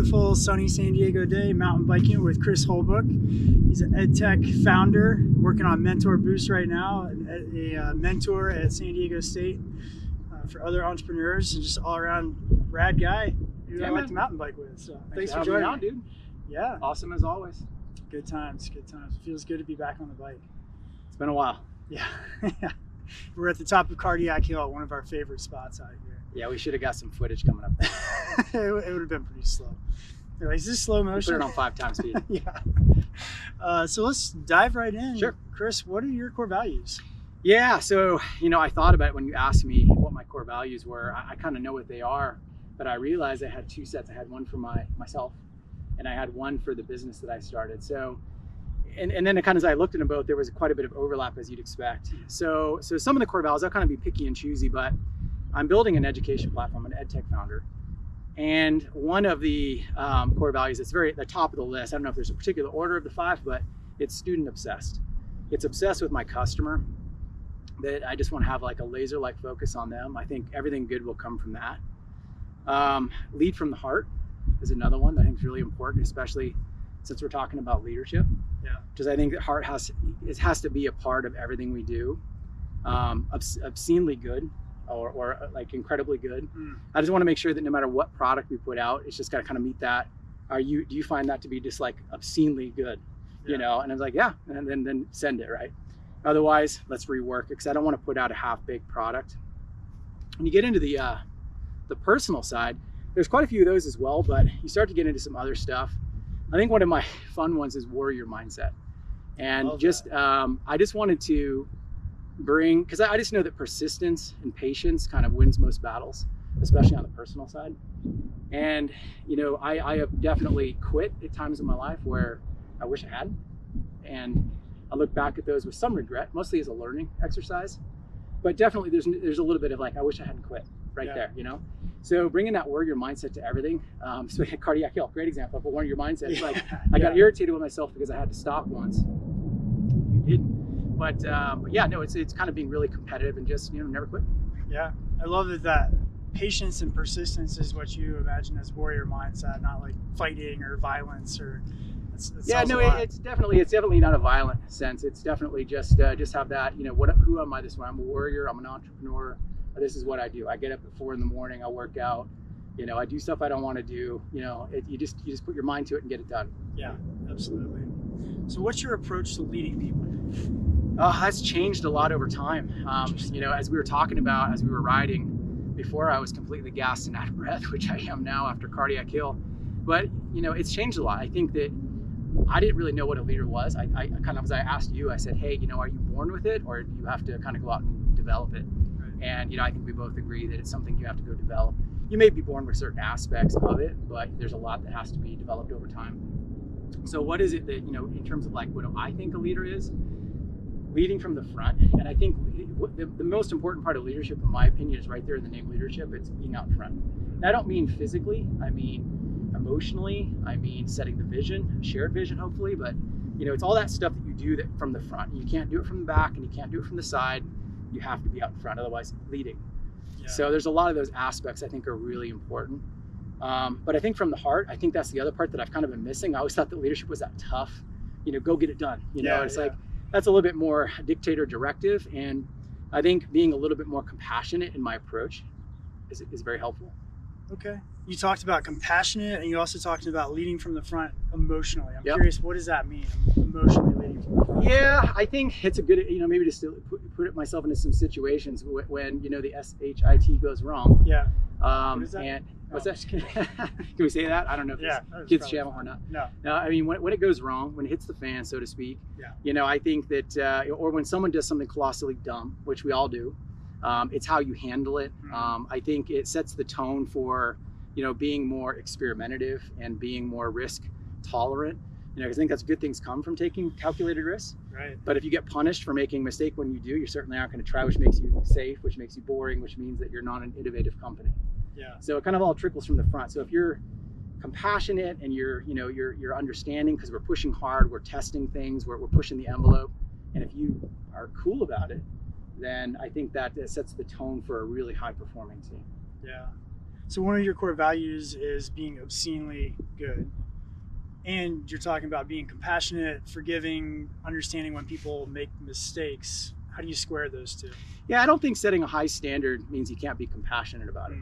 beautiful sunny San Diego day, mountain biking with Chris Holbrook. He's an EdTech founder working on MentorBoost right now, a mentor at San Diego State for other entrepreneurs, and just all around rad guy who I like to mountain bike with. So thanks for joining me, dude. Yeah. Awesome as always. Good times, good times. It feels good to be back on the bike. It's been a while. Yeah. We're at the top of Cardiac Hill, one of our favorite spots out here. Yeah, we should have got some footage coming up there. It would have been pretty slow. Like, is this slow motion? Put it on 5 times speed. Yeah. So let's dive right in. Sure. Chris, what are your core values? Yeah, so, I thought about it when you asked me what my core values were. I kind of know what they are, but I realized I had 2 sets. I had one for myself, and I had one for the business that I started. So, and then as I looked at them both, there was quite a bit of overlap, as you'd expect. So some of the core values, I'll kind of be picky and choosy, but I'm building an education platform, an EdTech founder. And one of the core values that's very at the top of the list, I don't know if there's a particular order of the 5, but it's student obsessed. It's obsessed with my customer, that I just want to have like a laser-like focus on them. I think everything good will come from that. Lead from the heart is another one that I think is really important, especially since we're talking about leadership. Yeah. Because I think that heart has to be a part of everything we do. Obscenely good or like incredibly good. I just want to make sure that no matter what product we put out, it's just got to kind of meet that. Do you find that to be just like obscenely good? Yeah. And I was like, yeah, and then send it, right? Otherwise, let's rework it, because I don't want to put out a half-baked product. When you get into the personal side, there's quite a few of those as well, but you start to get into some other stuff. I think one of my fun ones is warrior mindset. And I just wanted to bring, because I just know that persistence and patience kind of wins most battles, especially on the personal side. And, I have definitely quit at times in my life where I wish I hadn't. And I look back at those with some regret, mostly as a learning exercise. But definitely there's a little bit of like, I wish I hadn't quit right there, So bringing that warrior mindset to everything. So Cardiac Hill, great example of a warrior mindset. It's like I got irritated with myself because I had to stop once. You didn't. But yeah, no, it's kind of being really competitive and just never quit. Yeah, I love that patience and persistence is what you imagine as warrior mindset, not like fighting or violence or. It's definitely not a violent sense. It's definitely just have that. Who am I this way? I'm a warrior. I'm an entrepreneur. This is what I do. I get up at 4 a.m. I work out. I do stuff I don't want to do. You just put your mind to it and get it done. Yeah, absolutely. So what's your approach to leading people? That's changed a lot over time. As we were talking about, as we were riding, before I was completely gassed and out of breath, which I am now after Cardiac Hill. But, it's changed a lot. I think that I didn't really know what a leader was. I kind of, as I asked you, I said, hey, are you born with it, or do you have to kind of go out and develop it? And, I think we both agree that it's something you have to go develop. You may be born with certain aspects of it, but there's a lot that has to be developed over time. So what is it that, in terms of like, what do I think a leader is? Leading from the front. And I think the most important part of leadership, in my opinion, is right there in the name leadership. It's being out front. And I don't mean physically. I mean emotionally. I mean setting the vision, shared vision, hopefully. But, it's all that stuff that you do that from the front. You can't do it from the back, and you can't do it from the side. You have to be out in front, otherwise leading. Yeah. So there's a lot of those aspects I think are really important. But I think from the heart, I think that's the other part that I've kind of been missing. I always thought that leadership was that tough, go get it done. Like, that's a little bit more dictator directive. And I think being a little bit more compassionate in my approach is very helpful. Okay. You talked about compassionate, and you also talked about leading from the front emotionally. I'm curious, what does that mean, emotionally leading from the front? Yeah, I think it's a good, maybe just to put myself into some situations when, the SHIT goes wrong. Yeah. What is that? And what's that? Can we say that? I don't know if it's kids channel or not. No. I mean, when it goes wrong, when it hits the fan, so to speak, I think that, or when someone does something colossally dumb, which we all do, it's how you handle it. I think it sets the tone for, being more experimentative and being more risk tolerant. I think that's good things come from taking calculated risks. Right. But if you get punished for making a mistake when you do, you certainly aren't going to try, which makes you safe, which makes you boring, which means that you're not an innovative company. Yeah. So it kind of all trickles from the front. So if you're compassionate and you're understanding, because we're pushing hard, we're testing things, we're pushing the envelope, and if you are cool about it, then I think that sets the tone for a really high performing team. Yeah. So one of your core values is being obscenely good. And you're talking about being compassionate, forgiving, understanding when people make mistakes. How do you square those two? Yeah, I don't think setting a high standard means you can't be compassionate about it.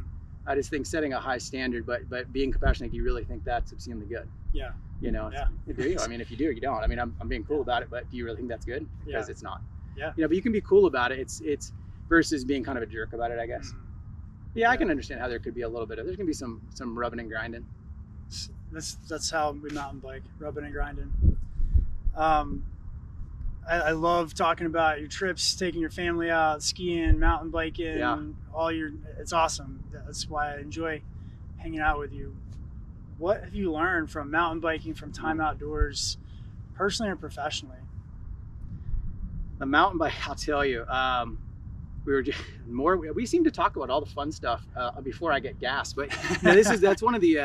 I just think setting a high standard, but being compassionate, do you really think that's obscenely good? Yeah. You know, Yeah. do you? I mean, if you do, you don't. I mean, I'm being cool about it, but do you really think that's good? Because Yeah. it's not. Yeah. You know, but you can be cool about it. It's versus being kind of a jerk about it, I guess. Yeah, I can understand how there could be a little bit of, there's gonna be some rubbing and grinding. That's how we mountain bike, rubbing and grinding. I love talking about your trips, taking your family out, skiing, mountain biking, it's awesome. That's why I enjoy hanging out with you. What have you learned from mountain biking, from time outdoors, personally and professionally? The mountain bike, I'll tell you, we seem to talk about all the fun stuff before I get gas, but that's one of the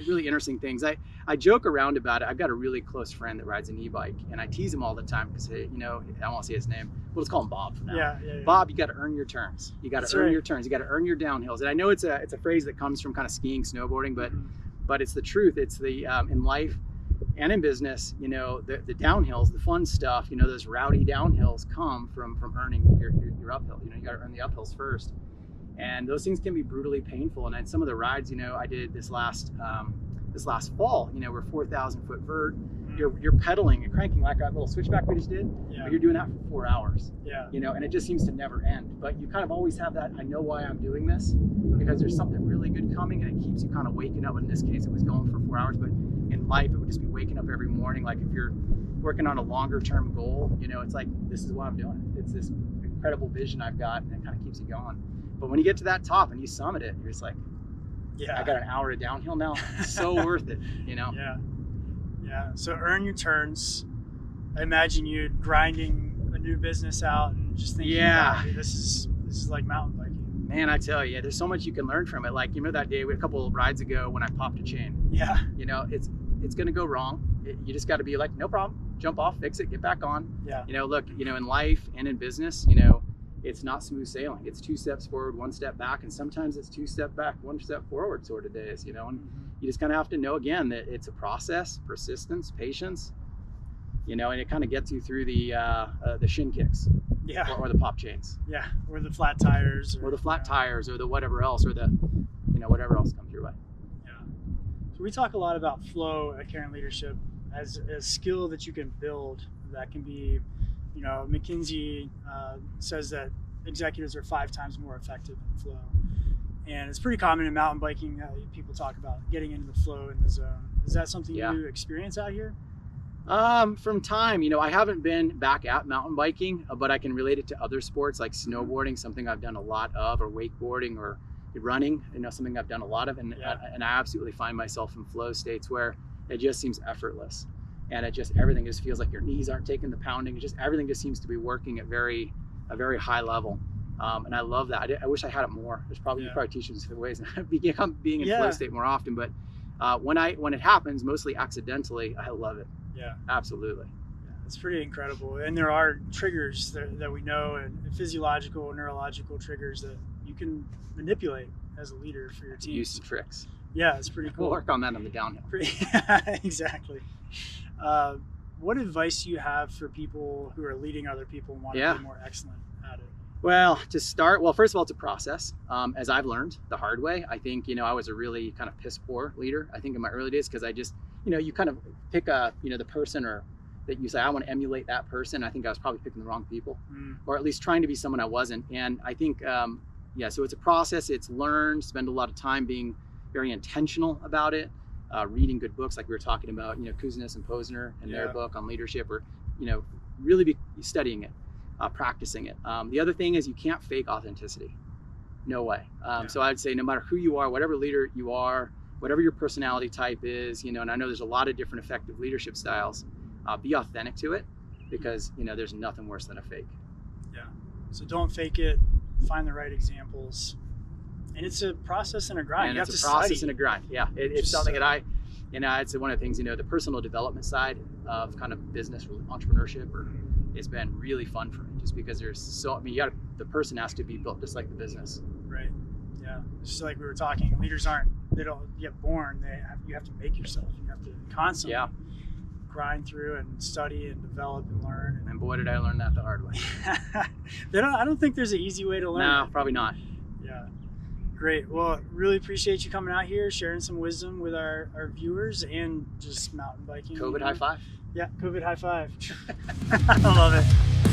really interesting things. I joke around about it. I've got a really close friend that rides an e-bike, and I tease him all the time because, you know, I won't say his name. We'll just call him Bob for now. Yeah. Bob, you got to earn your turns. You got to earn your turns. You got to earn your downhills. And I know it's a phrase that comes from kind of skiing, snowboarding, but it's the truth. It's the in life and in business, you know, the downhills, the fun stuff, you know, those rowdy downhills come from earning your uphill. You know, you got to earn the uphills first, and those things can be brutally painful. And then some of the rides, you know, I did this last fall, you know, we're 4,000 foot vert. You're pedaling and cranking like that little switchback we just did, but you're doing that for 4 hours. You know, and it just seems to never end. But you kind of always have that, I know why I'm doing this, because there's something really good coming, and it keeps you kind of waking up. In this case, it was going for 4 hours, but in life, it would just be waking up every morning. Like if you're working on a longer term goal, you know, it's like, this is why I'm doing it. It's this incredible vision I've got, and it kind of keeps you going. But when you get to that top and you summit it, you're just like, I got an hour of downhill now. It's so worth it, you know? Yeah. So earn your turns. I imagine you grinding a new business out and just thinking, hey, this is like mountain biking. Man, I tell you, there's so much you can learn from it. Like, you remember that day, a couple of rides ago when I popped a chain. You know, it's going to go wrong. You just got to be like, no problem, jump off, fix it, get back on. You know, look, you know, in life and in business, you know, it's not smooth sailing. It's 2 steps forward, 1 step back, and sometimes it's 2 steps back, 1 step forward sort of days, you know, and you just kind of have to know, again, that it's a process, persistence, patience, you know, and it kind of gets you through the shin kicks. Or the pop chains. Or the flat tires. Or the flat tires, or the whatever else, or the, you know, whatever else comes your way. So we talk a lot about flow at Caring Leadership as a skill that you can build that can be, you know, McKinsey says that executives are 5 times more effective in flow. And it's pretty common in mountain biking, people talk about getting into the flow in the zone. Is that something you experience out here? From time, you know, I haven't been back at mountain biking, but I can relate it to other sports like snowboarding, something I've done a lot of, or wakeboarding, or running, you know, something I've done a lot of. And I absolutely find myself in flow states where it just seems effortless. And everything just feels like your knees aren't taking the pounding. Everything just seems to be working at a very high level. And I love that. I wish I had it more. You probably teach me some ways and being in flow state more often. But when it happens, mostly accidentally, I love it. Absolutely. It's pretty incredible. And there are triggers that we know, and physiological, neurological triggers that you can manipulate as a leader for your team. Use some tricks. It's pretty cool. We'll work on that on the downhill. Exactly. What advice do you have for people who are leading other people and want to be more excellent at it? Well, to start, first of all, it's a process. As I've learned the hard way, I think, you know, I was a really kind of piss poor leader, I think, in my early days, because I just, you know, you kind of pick the person, or that you say, I want to emulate that person. I think I was probably picking the wrong people, or at least trying to be someone I wasn't. And I think, so it's a process. It's learned, spend a lot of time being very intentional about it, reading good books like we were talking about, you know, Kuznets and Posner and their book on leadership, or, you know, really be studying it, practicing it. The other thing is you can't fake authenticity. No way. So I'd say no matter who you are, whatever leader you are, whatever your personality type is, you know, and I know there's a lot of different effective leadership styles, be authentic to it, because, you know, there's nothing worse than a fake. So don't fake it, find the right examples. And it's a process and a grind. And you it's have a to process study. and a grind. It's something that it's one of the things, you know, the personal development side of kind of business or entrepreneurship, it's been really fun for me, just because there's the person has to be built just like the business. Right. Yeah, it's just like we were talking. Leaders they don't get born. You have to make yourself. You have to constantly grind through and study and develop and learn. And boy, did I learn that the hard way. I don't think there's an easy way to learn. No, it. probably not. Yeah. Great. Well, really appreciate you coming out here, sharing some wisdom with our viewers and just mountain biking. COVID high five. Yeah, COVID high five. I love it.